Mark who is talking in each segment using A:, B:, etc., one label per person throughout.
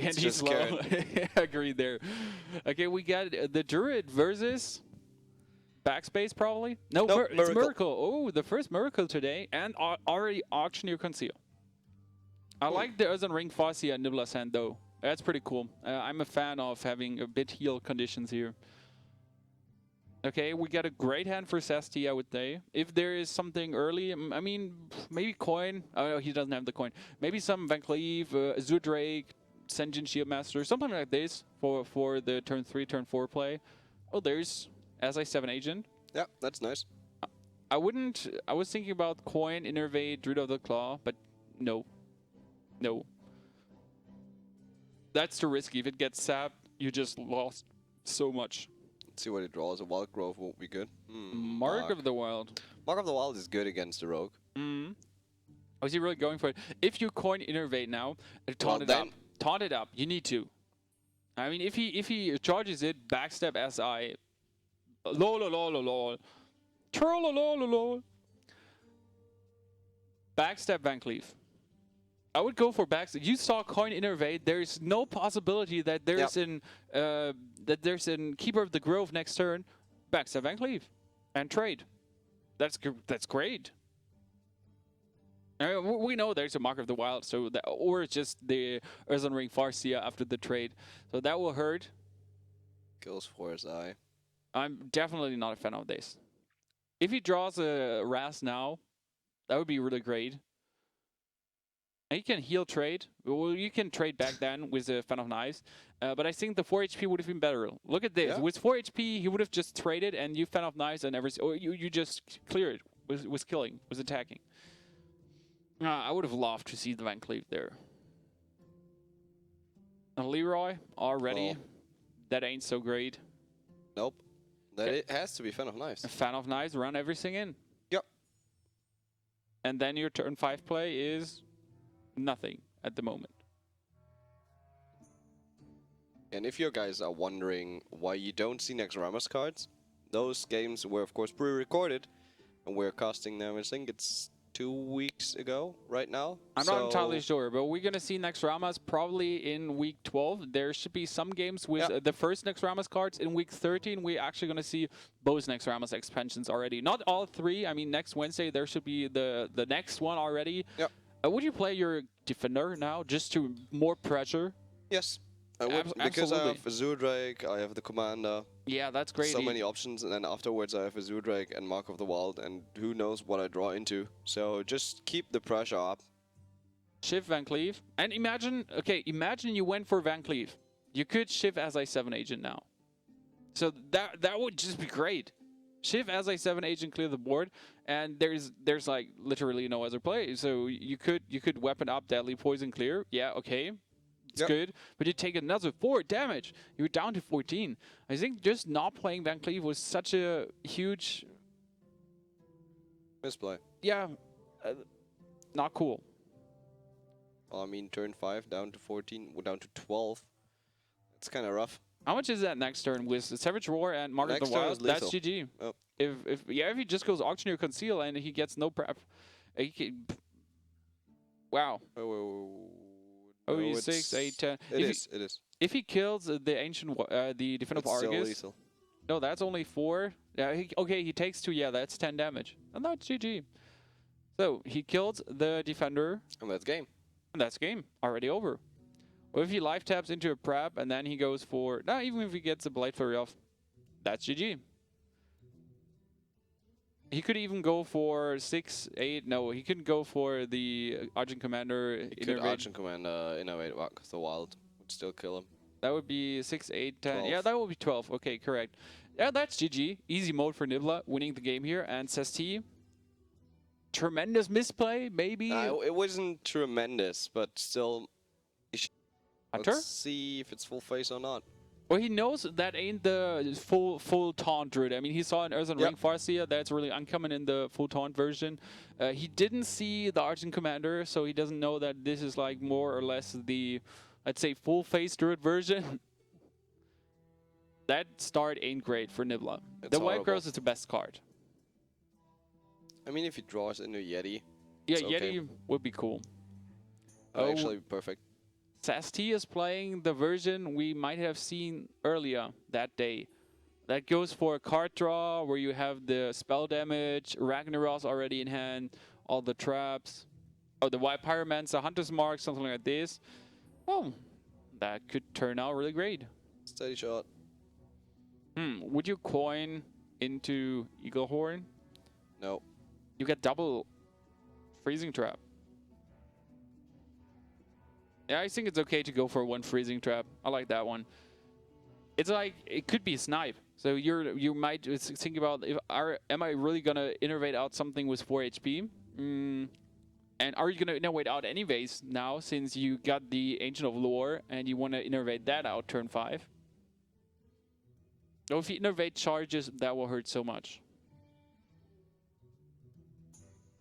A: And he's slow. Agreed there. Okay, we got the Druid versus Backspace probably. No,
B: Nope,
A: it's Miracle. Oh, the first Miracle today, and already Auctioneer Conceal. I like the Earthen Ring Farseer and Nibbler's Hand though. That's pretty cool. I'm a fan of having a bit heal conditions here. Okay, we got a great hand for SasT, I would say. If there is something early, I mean, maybe coin. Oh, no, he doesn't have the coin. Maybe some Van Cleave, Azure Drake, Senjin Shieldmaster, something like this for the turn 3, turn 4 play. Oh, there's SI7 Agent.
B: Yeah, that's nice.
A: I was thinking about coin, Innervate, Druid of the Claw, but no. No. That's too risky. If it gets sapped, you just lost so much.
B: Let's see what it draws. A Wild Growth won't be good.
A: Mark of the Wild.
B: Mark of the Wild is good against the Rogue.
A: Oh, is he really going for it? If you coin Innervate now, taunt it up. You need to. I mean, if he charges it, backstab SI. Lol. Trollolololol. Backstab Van Cleave. I would go for backstab. You saw coin Innervate. There's no possibility that there's an Keeper of the Grove next turn. Backstab Van Cleave and trade. That's great. We know there's a Mark of the Wild, so that, or just the Earthen Ring Farseer after the trade. So that will hurt.
B: Kills 4 SI.
A: I'm definitely not a fan of this. If he draws a Ras now, that would be really great. And you can heal trade. Well, you can trade back then with a Fan of Knives. But I think the 4 HP would have been better. Look at this. Yeah. With 4 HP, he would have just traded and you Fan of Knives and everything. Or you just clear it. Was killing. Was attacking. I would have loved to see the Van Cleave there. Leroy, already. Oh. That ain't so great.
B: Nope. It has to be Fan of Knives.
A: A Fan of Knives, run everything in.
B: Yep.
A: And then your turn 5 play is nothing at the moment.
B: And if you guys are wondering why you don't see Naxxramas cards, those games were of course pre-recorded, and we're casting them, I think it's 2 weeks ago right now.
A: I'm not entirely sure, but we're going to see Naxxramas probably in week 12. There should be some games with the first Naxxramas cards. In week 13, we're actually going to see both Naxxramas expansions already. Not all 3. I mean, next Wednesday, there should be the next one already.
B: Yep.
A: Would you play your Defender now, just to more pressure?
B: Yes. I would, because I have Azure Drake, I have the Commander.
A: Yeah, that's great.
B: So many options, and then afterwards I have Azure Drake and Mark of the Wild, and who knows what I draw into. So just keep the pressure up.
A: Shift Van Cleave. And imagine you went for Van Cleave. You could shift SI7 Agent now. So that would just be great. Shift SI7 Agent, clear the board, and there's like literally no other play. So you could weapon up Deadly Poison clear. Yeah, okay. It's good, but you take another 4 damage. You're down to 14. I think just not playing Van Cleave was such a huge
B: misplay.
A: Yeah, not cool.
B: Well, I mean, turn 5 down to 14, down to 12. It's kind of rough.
A: How much is that next turn with Savage Roar and Mark of the Wild? That's GG. Oh. If he just goes Auctioneer Conceal and he gets no prep, wow. Oh, 6, 8, 10.
B: It is.
A: If he kills the ancient, the Defender of Argus. No, that's only 4. Yeah, he takes 2. Yeah, that's 10 damage. And that's GG. So he killed the Defender.
B: And that's game.
A: And that's game. Already over. Or if he life taps into a prep and then he goes for, even if he gets a Blade Flurry off, that's GG. He could even go for 6, 8. No, he couldn't go for the Argent Commander.
B: He could Argent Commander Innovate Walk the Wild. Would still kill him.
A: That would be 6, 8, 10.
B: 12.
A: Yeah, that would be 12. Okay, correct. Yeah, that's GG. Easy mode for Nibbler, winning the game here. And SasT, tremendous misplay, maybe?
B: It wasn't tremendous, but still. Let's see if it's full face or not.
A: Well, he knows that ain't the full taunt druid. I mean, he saw an Earthen Ring Farseer. That's really uncommon in the full taunt version. He didn't see the Argent Commander, so he doesn't know that this is like more or less the, let's say, full face druid version. That start ain't great for Nibbler. The White Girls is the best card.
B: I mean, if he draws into Yeti.
A: Yeah, Yeti would be cool.
B: Actually, perfect.
A: MiA.sasT is playing the version we might have seen earlier that day. That goes for a card draw where you have the spell damage, Ragnaros already in hand, all the traps. Oh, the White Pyromancer, Hunter's Mark, something like this. Oh, that could turn out really great.
B: Steady shot.
A: Would you coin into Eagle Horn?
B: No.
A: You get double freezing trap. Yeah, I think it's okay to go for one freezing trap. I like that one. It's like it could be a snipe. So you might think about am I really gonna innovate out something with 4 HP? And are you gonna innovate out anyways now since you got the Ancient of Lore and you want to innovate that out turn 5? So if you innovate charges, that will hurt so much.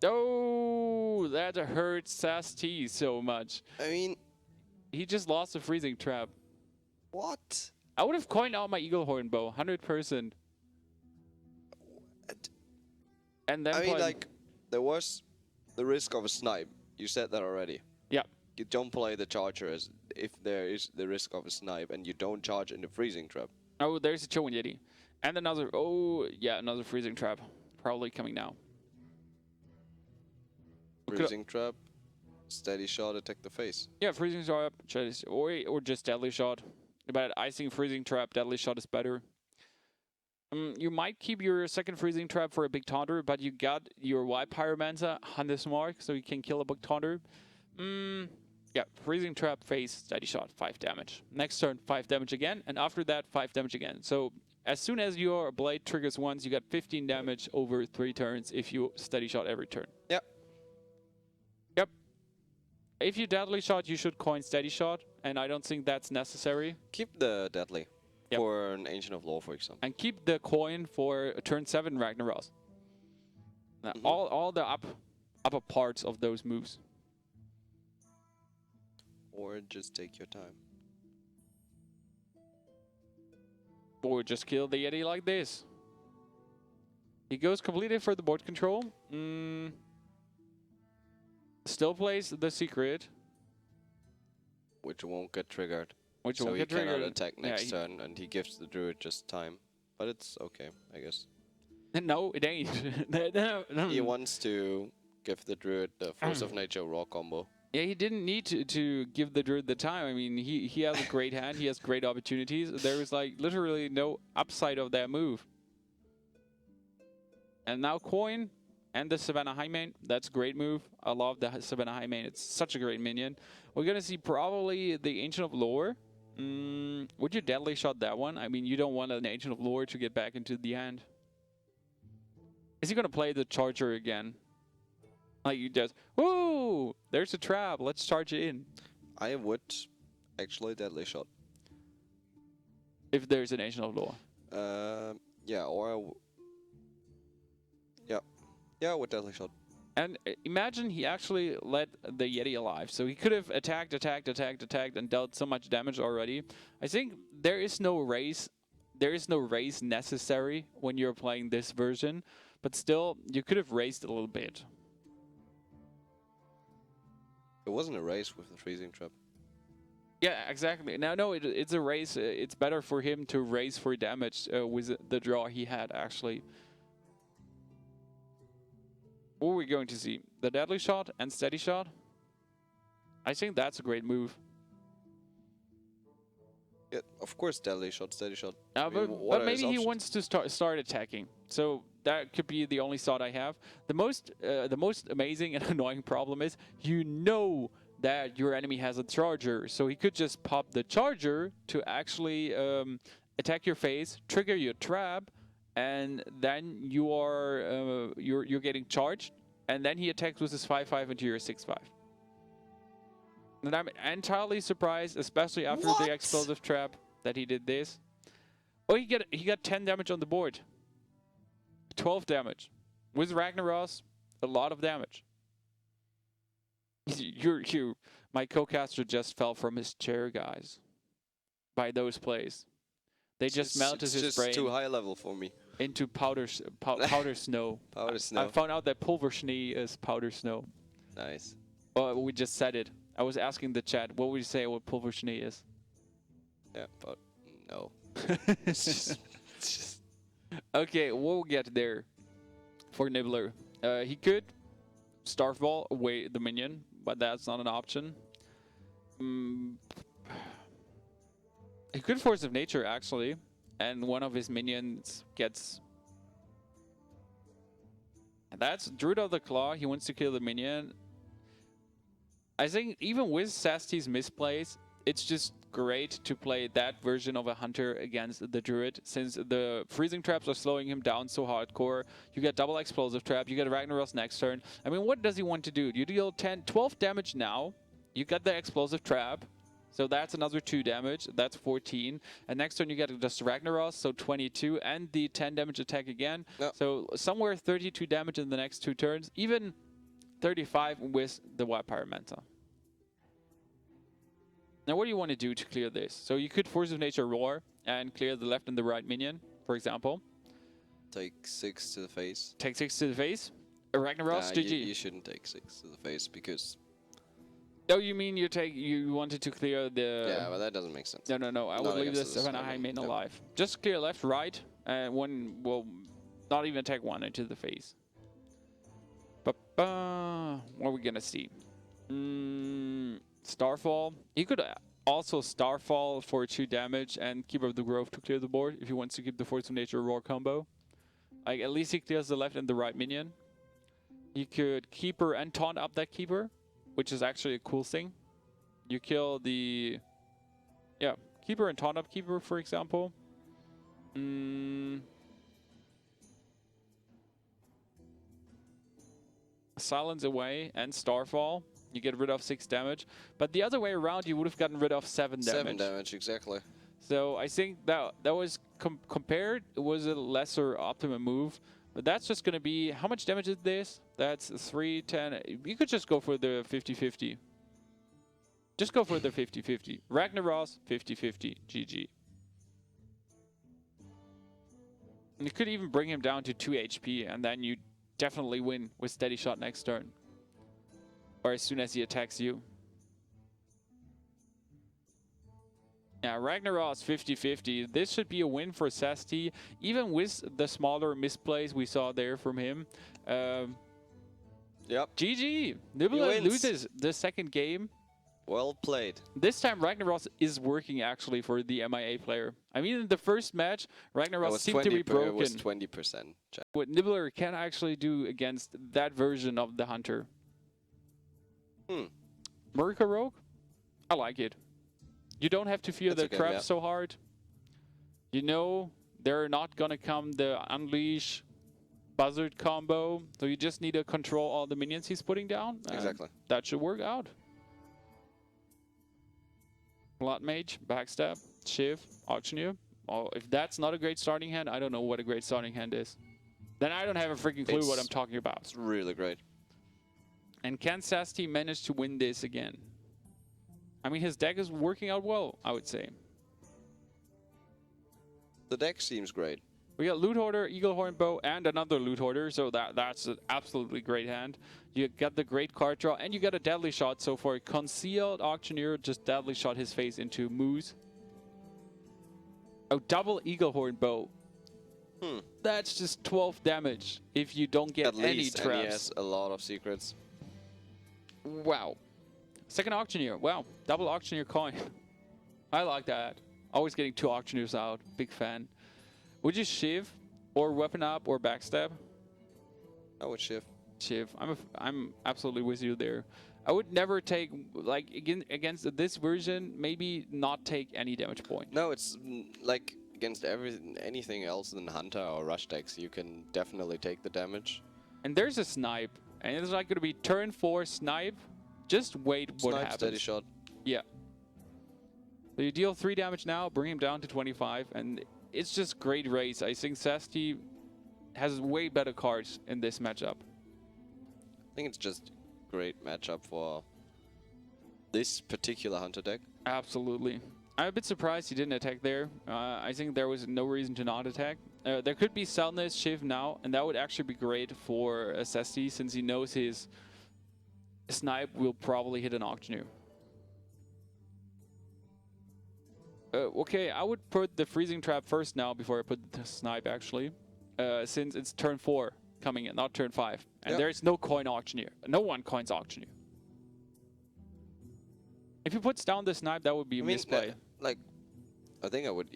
A: Oh, that hurts MiA.sasT so much.
B: I mean,
A: he just lost a freezing trap.
B: what?
A: I would have coined out my Eagle Horn bow, 100%. And then
B: I mean, like, there was the risk of a snipe. You said that already.
A: Yeah.
B: You don't play the charger as if there is the risk of a snipe, and you don't charge in the freezing trap.
A: Oh, there's a Chowan Yeti. And another, oh, yeah, another freezing trap. Probably coming now.
B: Freezing trap, steady shot, attack the face.
A: Yeah, freezing trap, or just deadly shot. But I think freezing trap, deadly shot is better. You might keep your second freezing trap for a big taunter, but you got your White Pyromancer, Hunter's Mark, so you can kill a big taunter. Yeah, freezing trap, face, steady shot, 5 damage. Next turn, 5 damage again, and after that, 5 damage again. So as soon as your blade triggers once, you got 15 damage over 3 turns if you steady shot every turn.
B: Yep.
A: Yep. If you deadly shot, you should coin steady shot, and I don't think that's necessary.
B: Keep the deadly for an Ancient of Lore, for example.
A: And keep the coin for turn 7 Ragnaros. Now, all the upper parts of those moves.
B: Or just take your time.
A: Or just kill the Yeti like this. He goes completely for the board control. Still plays the secret.
B: Which won't get triggered.
A: Which
B: so
A: won't
B: he
A: get triggered.
B: cannot attack next turn, and he gives the druid just time. But it's okay, I guess.
A: No, it ain't.
B: He wants to give the druid the Force of Nature raw combo.
A: Yeah, he didn't need to give the druid the time. I mean, he has a great hand. He has great opportunities. There was like literally no upside of that move. And now coin and the Savannah Highmane. That's a great move. I love the Savannah Highmane. It's such a great minion. We're going to see probably the Ancient of Lore. Would you deadly shot that one? I mean, you don't want an Ancient of Lore to get back into the hand. Is he going to play the Charger again? Like you just, woo! There's a trap. Let's charge it in.
B: I would actually deadly shot.
A: If there's an Ancient of Lore.
B: Yeah, or yeah, with deadly shot.
A: And imagine he actually let the Yeti alive. So he could have attacked, and dealt so much damage already. I think there is no race. There is no race necessary when you're playing this version. But still, you could have raced a little bit.
B: It wasn't a race with the freezing trap.
A: Yeah, exactly. Now, no, it's a race. It's better for him to race for damage with the draw he had, actually. What are we going to see? The deadly shot and steady shot? I think that's a great move.
B: Yeah, of course, deadly shot, steady shot.
A: But maybe he wants to start attacking. So that could be the only thought I have. The most amazing and annoying problem is you know that your enemy has a charger, so he could just pop the charger to actually attack your face, trigger your trap, and then you are you're getting charged, and then he attacks with his 5/5 into your 6/5. And I'm entirely surprised, especially after the explosive trap, that he did this. Oh, he got 10 damage on the board. 12 damage. With Ragnaros, a lot of damage. My co-caster just fell from his chair, guys. By those plays. They just melted his brain.
B: It's just too high level for me.
A: Into powder snow.
B: Powder snow.
A: I found out that Pulverschnee is powder snow.
B: Nice.
A: Oh, we just said it. I was asking the chat, what would you say what Pulver Schnee is?
B: Yeah, but no.
A: Okay, we'll get there for Nibbler. He could Starfball away the minion, but that's not an option. He could Force of Nature, actually, and one of his minions gets... That's Druid of the Claw. He wants to kill the minion. I think even with MiA.sasT's misplays, it's just great to play that version of a hunter against the druid, since the freezing traps are slowing him down so hardcore. You get double explosive trap, you get Ragnaros next turn. I mean, what does he want to do? You deal 12 damage now, you get the explosive trap, so that's another 2 damage, that's 14. And next turn you get just Ragnaros, so 22, and the 10 damage attack again. Yep. So somewhere 32 damage in the next 2 turns, even 35 with the Wild Pyramenta. Now, what do you want to do to clear this? So you could Force of Nature Roar and clear the left and the right minion, for example.
B: Take 6 to the face.
A: Take 6 to the face. Ragnaros, GG.
B: You shouldn't take 6 to the face because...
A: Oh, you mean you wanted to clear the...
B: Yeah, but that doesn't make sense.
A: No. I would leave this when I main alive. Just clear left, right, and one will not even take 1 into the face. What are we gonna see? Starfall. He could also Starfall for 2 damage and Keeper of the Grove to clear the board if he wants to keep the Force of Nature Roar combo. Like, at least he clears the left and the right minion. He could Keeper and taunt up that Keeper, which is actually a cool thing. You kill the... Yeah, Keeper and taunt up Keeper, for example. Silence away and Starfall. You get rid of 6 damage. But the other way around, you would have gotten rid of 7 damage.
B: 7 damage, exactly.
A: So I think that was compared, it was a lesser optimum move. But that's just going to be, how much damage is this? That's 3, 10. You could just go for the 50-50. Just go for the 50-50. Ragnaros, 50-50. GG. And you could even bring him down to 2 HP, and then you definitely win with Steady Shot next turn. Or as soon as he attacks you. Yeah, Ragnaros 50-50. This should be a win for MiA.sasT, even with the smaller misplays we saw there from him.
B: Yep.
A: GG. Nibbler loses the second game.
B: Well played.
A: This time Ragnaros is working actually for the MIA player. I mean, in the first match, Ragnaros seemed to be broken.
B: It was 20%.
A: What Nibbler can actually do against that version of the hunter. Miracle Rogue? I like it. You don't have to fear the traps so hard. You know they're not gonna come the Unleash Buzzard combo, so you just need to control all the minions he's putting down.
B: Exactly.
A: That should work out. Blood Mage, Backstab, Shiv, Auctioneer. Oh, if that's not a great starting hand, I don't know what a great starting hand is. Then I don't have a freaking clue what I'm talking about.
B: It's really great.
A: And can MiA.sasT manage to win this again? I mean, his deck is working out well, I would say.
B: The deck seems great.
A: We got Loot Hoarder, Eagle Horn Bow, and another Loot Hoarder, so that's an absolutely great hand. You get the great card draw, and you get a Deadly Shot. So for a Concealed Auctioneer, just Deadly Shot his face into Moose. Oh, double Eagle Horn Bow. That's just 12 damage if you don't get any traps.
B: And he has a lot of secrets.
A: Wow. Second Auctioneer. Wow. Double Auctioneer coin. I like that. Always getting 2 Auctioneers out. Big fan. Would you Shiv or Weapon Up or Backstab?
B: I would Shiv.
A: Shiv. I'm absolutely with you there. I would never take, like, against this version, maybe not take any damage point.
B: No, it's like against anything else than Hunter or Rush decks, you can definitely take the damage.
A: And there's a Snipe. And it's like going to be turn 4 Snipe. Just wait what happens.
B: Steady Shot.
A: Yeah. So you deal 3 damage now, bring him down to 25, and it's just great race. I think MiA.sasT has way better cards in this matchup.
B: I think it's just great matchup for this particular Hunter deck.
A: Absolutely. I'm a bit surprised he didn't attack there. I think there was no reason to not attack. There could be Selness Shiv now, and that would actually be great for MiA.sasT since he knows his Snipe will probably hit an Auctioneer. Okay, I would put the freezing trap first now before I put the snipe actually, since it's turn 4 coming in, not turn 5, and there's no coin auctioneer. No one coins auctioneer. If he puts down the snipe, that would be a misplay.
B: Like, I think I wouldn't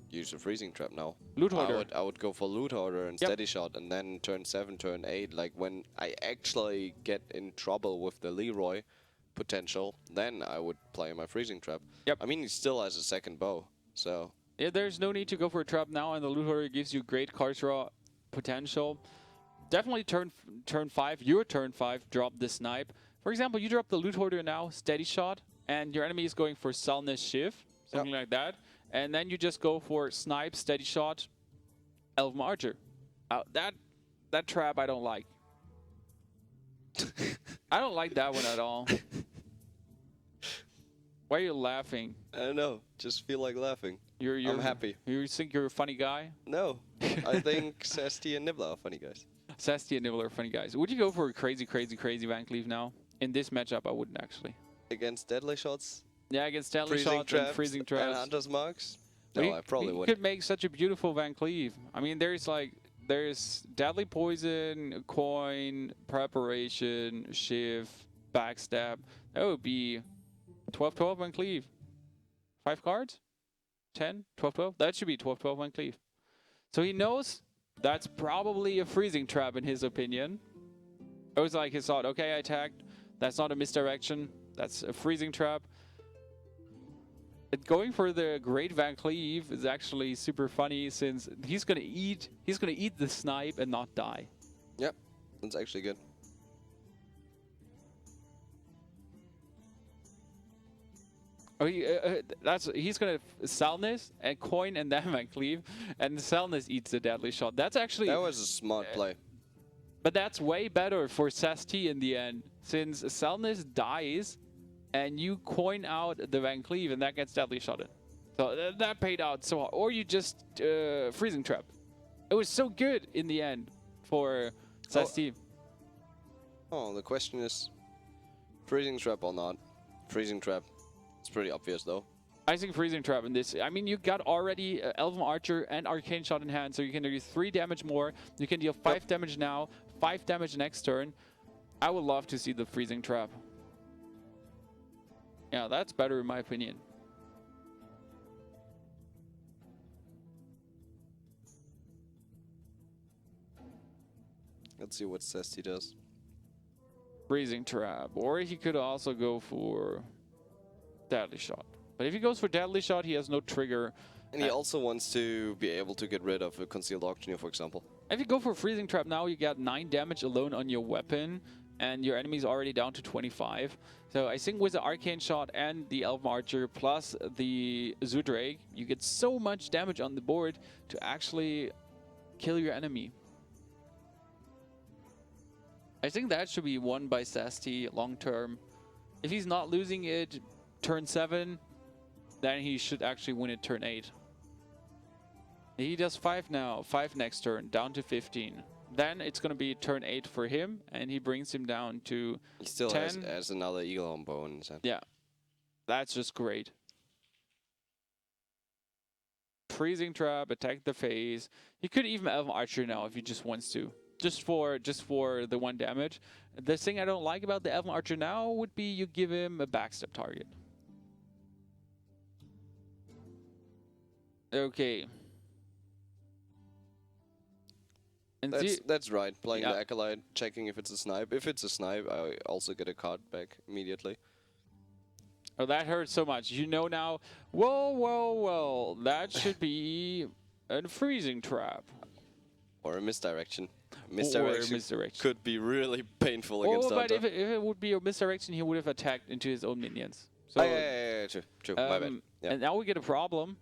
B: use a freezing trap now.
A: Loot hoarder.
B: I would go for loot hoarder and steady shot, and then turn 7, turn 8. Like when I actually get in trouble with the Leroy potential, then I would play my freezing trap.
A: Yep.
B: I mean, he still has a second bow, so.
A: Yeah, there's no need to go for a trap now, and the loot hoarder gives you great card draw potential. Definitely turn 5, your turn 5, drop the snipe. For example, you drop the loot hoarder now, steady shot, and your enemy is going for Salness Shiv, something like that. And then you just go for snipe, steady shot, Elven Archer. That trap I don't like. I don't like that one at all. Why are you laughing?
B: I don't know. Just feel like laughing. I'm happy.
A: You think you're a funny guy?
B: No. I think SasT and Nibbler are funny guys.
A: SasT and Nibbler are funny guys. Would you go for a crazy Van Cleave now? In this matchup, I wouldn't actually.
B: Against deadly shots?
A: Yeah, against deadly shots and freezing traps.
B: And Hunter's Marks? No, I probably wouldn't.
A: You could make such a beautiful Van Cleave. I mean, there's deadly poison, coin, preparation, shiv, backstab. That would be 12-12 Van Cleave. 5 cards? 10? 12-12? That should be 12-12 Van Cleave. So he knows that's probably a freezing trap in his opinion. It was like his thought, okay, I attacked. That's not a misdirection. That's a freezing trap. Going for the Great Van Cleave is actually super funny since he's gonna eat the snipe and not die.
B: Yep, that's actually good.
A: Oh, he's gonna Salness and coin and then Van Cleave, and Salness eats the deadly shot. That's actually
B: that was a smart play.
A: But that's way better for SasT in the end, since Salness dies, and you coin out the Van Cleave, and that gets deadly shotted. So that paid out so hard. Or you just freezing trap. It was so good in the end for SasT.
B: Oh, the question is, freezing trap or not? Freezing trap. It's pretty obvious though.
A: I think freezing trap in this. I mean, you got already Elven Archer and Arcane Shot in hand, so you can do 3 damage more. You can deal 5 damage now, 5 damage next turn. I would love to see the freezing trap. Yeah, that's better in my opinion.
B: Let's see what SasT does.
A: Freezing trap, or he could also go for deadly shot. But if he goes for deadly shot, he has no trigger.
B: And he also wants to be able to get rid of a concealed auctioneer, for example.
A: If you go for freezing trap now, you get 9 damage alone on your weapon, and your enemy's already down to 25. So I think with the Arcane Shot and the Elven Archer plus the Zudrake, you get so much damage on the board to actually kill your enemy. I think that should be won by SasT long term. If he's not losing it turn 7, then he should actually win it turn 8. He does 5 now, 5 next turn, down to 15. Then it's going to be turn 8 for him, and he brings him down to
B: he still
A: 10.
B: has another eagle on bow in his hand.
A: Yeah, that's just great. Freezing trap, attack the face. He could even Elven Archer now if he just wants to. Just for the 1 damage. The thing I don't like about the Elven Archer now would be you give him a backstab target. Okay. And
B: that's right. Playing the Acolyte, checking if it's a snipe. If it's a snipe, I also get a card back immediately.
A: Oh, that hurts so much. You know now, well, that should be a freezing trap.
B: Or a misdirection.
A: Misdirection
B: could be really painful against Hunter.
A: But if it would be a misdirection, he would have attacked into his own minions. So,
B: yeah, true. My bad. Yeah.
A: And now we get a problem.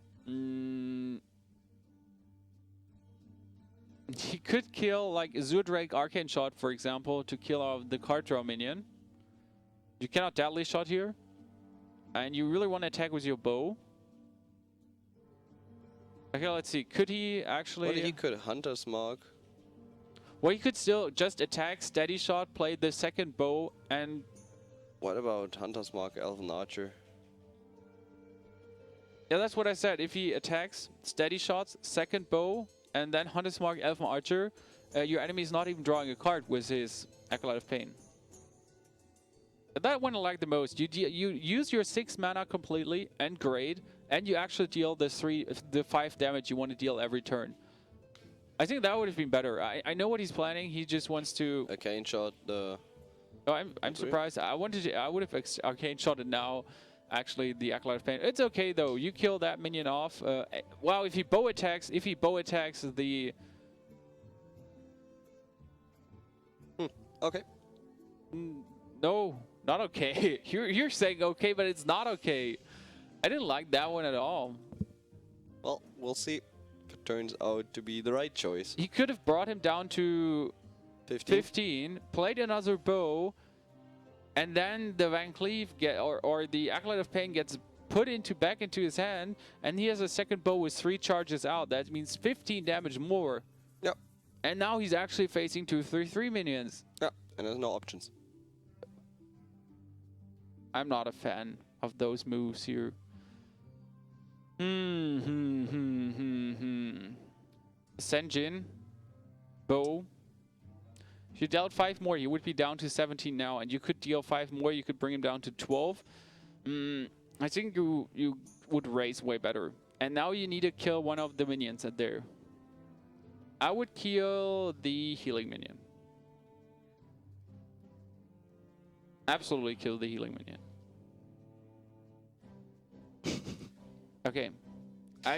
A: He could kill like Zudrake Arcane Shot, for example, to kill off the card draw minion. You cannot deadly shot here. And you really want to attack with your bow. Okay, let's see. Could he actually...
B: Well, he could Hunter's Mark.
A: Well, he could still just attack, steady shot, play the second bow, and...
B: What about Hunter's Mark, Elven Archer?
A: Yeah, that's what I said. If he attacks, steady shots, second bow, and then Hunter's Mark, Elven Archer, your enemy is not even drawing a card with his Acolyte of Pain. That one I like the most. You use your 6 mana completely and grade, and you actually deal the 5 damage you want to deal every turn. I think that would have been better. I know what he's planning. He just wants to.
B: Arcane shot the.
A: Oh, I'm surprised. I would have arcane shot it now. Actually, the Acolyte of Pain. It's okay though. You kill that minion off. Wow, if he bow attacks, the.
B: Okay.
A: No, not okay. You're saying okay, but it's not okay. I didn't like that one at all.
B: Well, we'll see. If it turns out to be the right choice.
A: He could have brought him down to 15, played another bow, and then the Van Cleef or the Acolyte of Pain gets put back into his hand, and he has a second bow with 3 charges out. That means 15 damage more.
B: Yep.
A: And now he's actually facing 2 3/3 minions.
B: Yeah, and there's no options.
A: I'm not a fan of those moves here. Senjin, bow. If you dealt 5 more, he would be down to 17 now, and you could deal 5 more. You could bring him down to 12. I think you would raise way better. And now you need to kill one of the minions at there. I would kill the healing minion. Absolutely kill the healing minion. Okay. I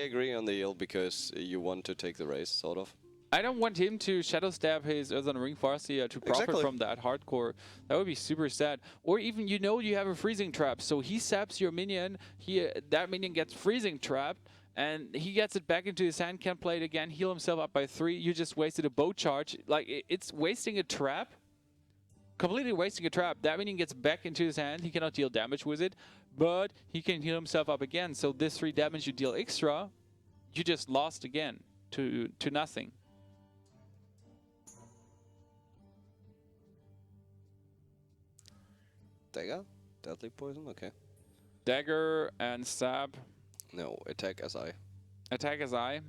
B: agree on the heal because you want to take the race, sort of.
A: I don't want him to shadow stab his Earthen Ring Farseer to profit from that hardcore. That would be super sad. Or even you have a freezing trap, so he saps your minion. That minion gets freezing trapped, and he gets it back into his hand. Can't play it again. Heal himself up by 3. You just wasted a bow charge. Like it's wasting a trap. Completely wasting a trap. That minion gets back into his hand. He cannot deal damage with it, but he can heal himself up again. So this 3 damage you deal extra, you just lost again to nothing.
B: Dagger? Deadly poison? Okay.
A: Dagger and sap.
B: No, attack SI.
A: Attack SI.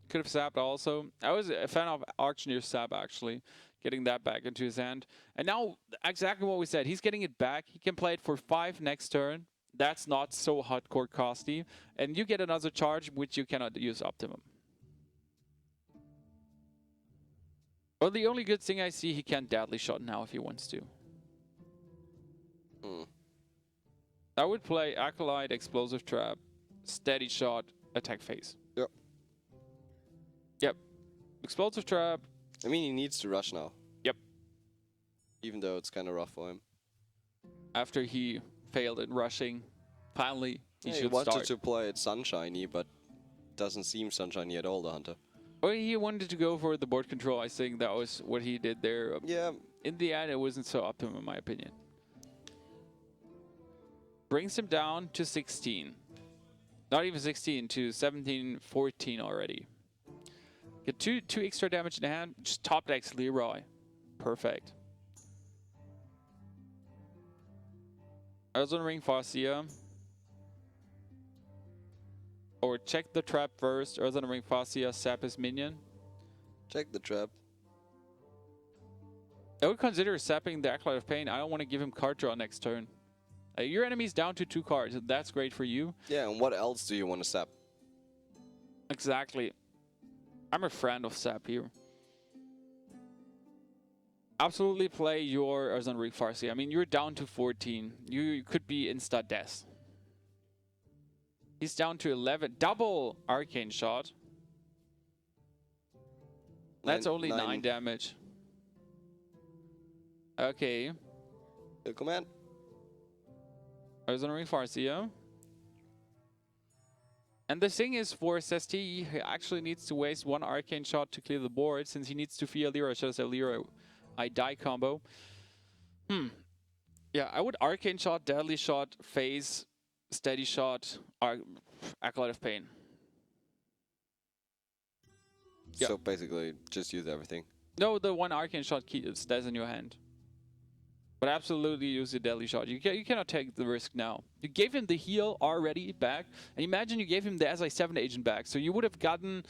A: Could have sapped also. I was a fan of Auctioneer sap actually. Getting that back into his hand. And now, exactly what we said. He's getting it back. He can play it for 5 next turn. That's not so hardcore costly. And you get another charge, which you cannot use optimum. Well, the only good thing I see, he can deadly shot now if he wants to. I would play Acolyte, Explosive Trap, Steady Shot, Attack Phase.
B: Yep.
A: Yep. Explosive Trap.
B: I mean, he needs to rush now.
A: Yep.
B: Even though it's kind of rough for him.
A: After he failed at rushing, finally he should
B: wanted
A: start.
B: to play it sunshiny, but doesn't seem sunshiny at all, the Hunter.
A: Well, he wanted to go for the board control. I think that was what he did there.
B: Yeah.
A: In the end, it wasn't so optimum, in my opinion. Brings him down to 16. Not even 16, to 17, 14 already. Get two extra damage in the hand. Just top decks Leroy. Perfect. Earthen Ring Farseer. Or check the trap first. Earthen Ring Farseer, sap his minion.
B: Check the trap.
A: I would consider sapping the Acolyte of Pain. I don't want to give him card draw next turn. Your enemy's down to 2 cards. That's great for you.
B: Yeah, and what else do you want to sap?
A: Exactly. I'm a friend of sap here. Absolutely play your Earthen Ring Farseer. I mean, you're down to 14. You could be insta-death. He's down to 11. Double Arcane Shot. That's only 9 damage. Okay.
B: Good command.
A: Earthen Ring Farseer. And the thing is, for MiA.sasT, he actually needs to waste 1 Arcane Shot to clear the board, since he needs to fear Leroy. Should I say Leroy? I die combo. Yeah, I would Arcane Shot, Deadly Shot, Phase, Steady Shot, Acolyte of Pain.
B: So basically, just use everything.
A: No, the 1 Arcane Shot stays in your hand. But absolutely use the deadly shot. You cannot take the risk now. You gave him the heal already back. And imagine you gave him the SI7 agent back. So you would have gotten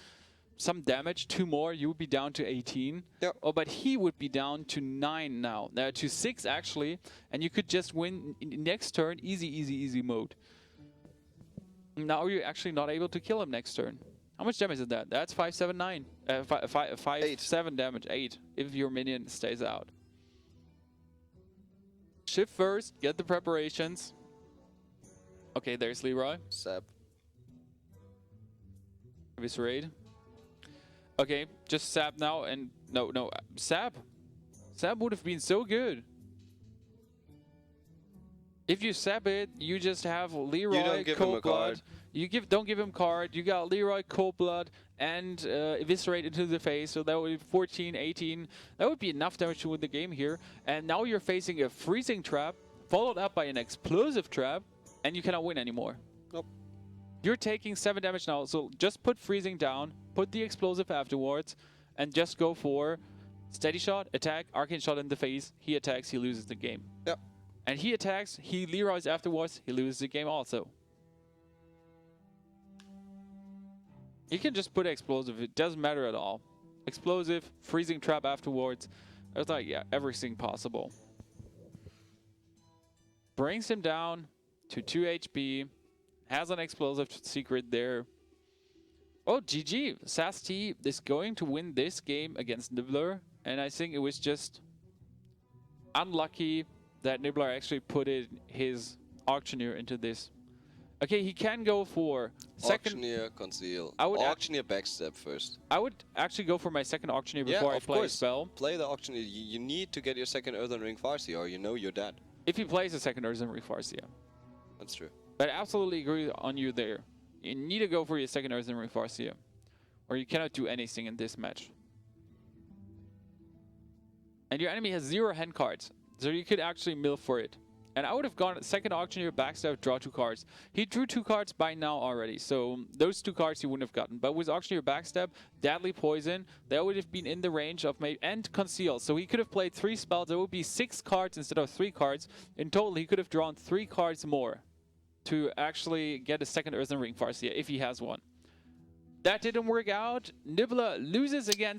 A: some damage, 2 more. You would be down to 18.
B: Yep.
A: Oh, but he would be down to 9 now. To 6 actually. And you could just win next turn. Easy, easy, easy mode. Now you're actually not able to kill him next turn. How much damage is that? That's 579. 7 damage. 8 if your minion stays out. Shift first, get the preparations. Okay, there's Leroy.
B: Sap.
A: Eviscerate. Okay, just sap now and no, sap. Sap would have been so good. If you sap it, you just have Leroy,
B: you don't give him a card.
A: Don't give him card. You got Leroy, Cold Blood, and Eviscerate into the face. So that would be 14, 18. That would be enough damage to win the game here. And now you're facing a freezing trap, followed up by an explosive trap, and you cannot win anymore.
B: Nope.
A: You're taking 7 damage now, so just put freezing down, put the explosive afterwards, and just go for steady shot, attack, arcane shot in the face. He attacks, he loses the game.
B: Yep.
A: And he attacks, he Leroy's afterwards, he loses the game also. You can just put explosive, it doesn't matter at all. Explosive, freezing trap afterwards. It's like, yeah, everything possible. Brings him down to 2 HP. Has an explosive secret there. Oh, GG. SasT is going to win this game against Nibbler. And I think it was just unlucky that Nibbler actually put his Auctioneer into this. Okay, he can go for second...
B: Auctioneer, conceal.
A: I would
B: Auctioneer, backstab first.
A: I would actually go for my second Auctioneer before I play a spell.
B: Play the Auctioneer. You need to get your second Earthen Ring Farseer or you know you're dead.
A: If he plays a second Earthen Ring Farseer.
B: That's true.
A: But I absolutely agree on you there. You need to go for your second Earthen Ring Farseer. Or you cannot do anything in this match. And your enemy has 0 hand cards. So you could actually mill for it. And I would have gone second Auctioneer, backstab, draw 2 cards. He drew 2 cards by now already. So those 2 cards he wouldn't have gotten. But with Auctioneer, backstab, deadly poison, that would have been in the range of maybe... And conceal. So he could have played 3 spells. There would be 6 cards instead of 3 cards. In total, he could have drawn 3 cards more to actually get a second Earthen Ring Farseer if he has one. That didn't work out. Nibbler loses against